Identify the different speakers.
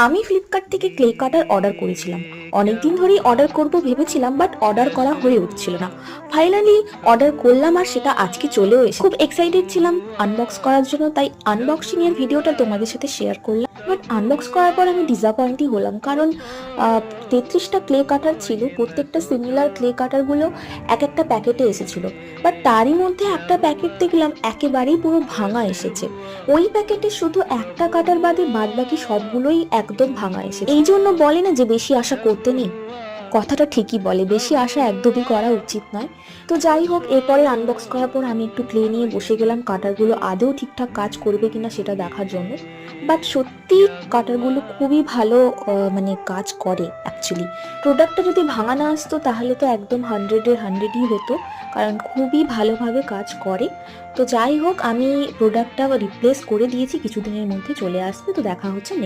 Speaker 1: আমি ফ্লিপকার্ট থেকে ক্লে কাটার অর্ডার করেছিলাম। অনেকদিন ধরেই অর্ডার করব ভেবেছিলাম, বাট অর্ডার করা হয়ে উঠছিল না। ফাইনালি অর্ডার করলাম আর সেটা আজকে চলেও এসেছে। খুব এক্সাইটেড ছিলাম আনবক্স করার জন্য, তাই আনবক্সিং এর ভিডিওটা তোমাদের সাথে শেয়ার করলাম। বাট আনবক্স করার পর আমি ডিসঅ্যাপয়েন্টই হলাম, কারণ 33টা ক্লে কাটার ছিল, প্রত্যেকটা সিমিলার ক্লে কাটারগুলো এক একটা প্যাকেটে এসেছিল। বাট তারই মধ্যে একটা প্যাকেট দেখলাম একেবারেই পুরো ভাঙা এসেছে। ওই প্যাকেটে শুধু একটা কাটার বাদে বাদ বাকি সবগুলোই একদম ভাঙা এসেছে। এই জন্য বলে না যে বেশি আশা করতে নেই, কথাটা ঠিকই বলে, বেশি আশা একদমই করা উচিত নয়। তো যাই হোক, এরপরে আনবক্স করার পর আমি একটু ক্লে নিয়ে বসে গেলাম কাটারগুলো আদৌ ঠিকঠাক কাজ করবে কিনা সেটা দেখার জন্য। বাট সত্যি কাটারগুলো খুবই ভালো মানে কাজ করে অ্যাকচুয়ালি। প্রোডাক্টটা যদি ভাঙা না আসতো তাহলে তো একদম 100-এর 100ই হতো, কারণ খুবই ভালোভাবে কাজ করে। তো যাই হোক, আমি প্রোডাক্টটা রিপ্লেস করে দিয়েছি, কিছুদিনের মধ্যে চলে আসবে। তো দেখা হচ্ছে নেক্সট